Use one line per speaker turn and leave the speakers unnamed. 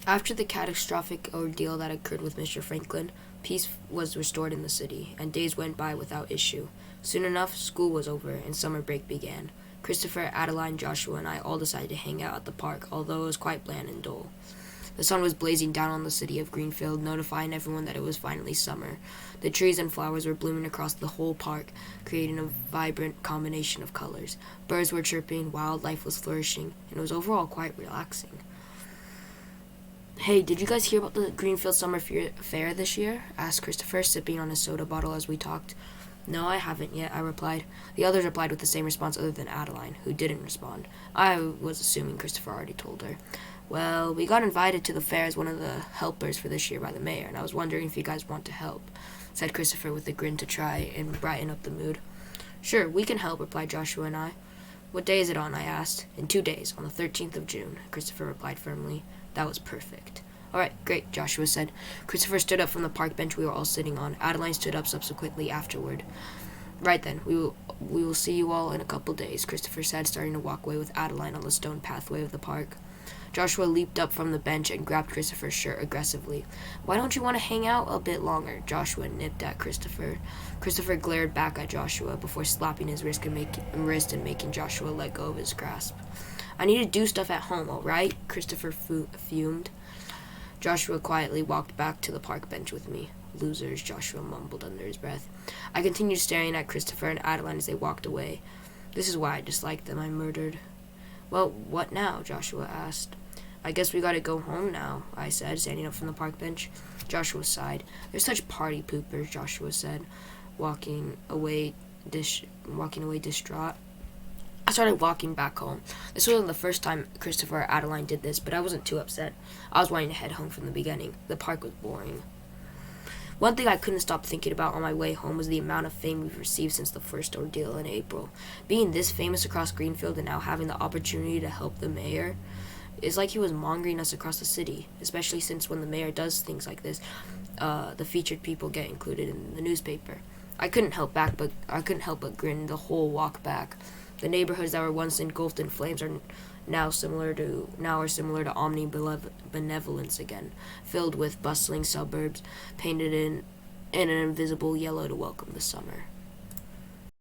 After the catastrophic ordeal that occurred with Mr. Franklin, peace was restored in the city, and days went by without issue. Soon enough, school was over, and summer break began. Christopher, Adeline, Joshua, and I all decided to hang out at the park, although it was quite bland and dull. The sun was blazing down on the city of Greenfield, notifying everyone that it was finally summer. The trees and flowers were blooming across the whole park, creating a vibrant combination of colors. Birds were chirping, wildlife was flourishing, and it was overall quite relaxing. "Hey, did you guys hear about the Greenfield Summer Fair this year?" asked Christopher, sipping on his soda bottle as we talked. "No, I haven't yet," I replied. The others replied with the same response other than Adeline, who didn't respond. I was assuming Christopher already told her. "Well, we got invited to the fair as one of the helpers for this year by the mayor, and I was wondering if you guys want to help," said Christopher with a grin to try and brighten up the mood. "Sure, we can help," replied Joshua and I. "What day is it on?" I asked. "In 2 days, on the 13th of June, Christopher replied firmly. That was perfect. "All right, great," Joshua said. Christopher stood up from the park bench we were all sitting on. Adeline stood up subsequently afterward. "Right then, we will see you all in a couple days," Christopher said, starting to walk away with Adeline on the stone pathway of the park. Joshua leaped up from the bench and grabbed Christopher's shirt aggressively. "Why don't you want to hang out a bit longer?" Joshua nipped at Christopher. Christopher glared back at Joshua before slapping his wrist and making Joshua let go of his grasp. "I need to do stuff at home, all right?" Christopher fumed. Joshua quietly walked back to the park bench with me. "Losers," Joshua mumbled under his breath. I continued staring at Christopher and Adeline as they walked away. "This is why I dislike them," I murmured. "Well, what now?" Joshua asked. "I guess we gotta go home now," I said, standing up from the park bench. Joshua sighed. "They're such party poopers," Joshua said, walking away distraught. I started walking back home. This wasn't the first time Christopher or Adeline did this, but I wasn't too upset. I was wanting to head home from the beginning. The park was boring. One thing I couldn't stop thinking about on my way home was the amount of fame we've received since the first ordeal in April. Being this famous across Greenfield and now having the opportunity to help the mayor is like he was mongering us across the city, especially since when the mayor does things like this, the featured people get included in the newspaper. I couldn't help but grin the whole walk back. The neighborhoods that were once engulfed in flames are now similar to omni-benevolence again, filled with bustling suburbs, painted in an invisible yellow to welcome the summer.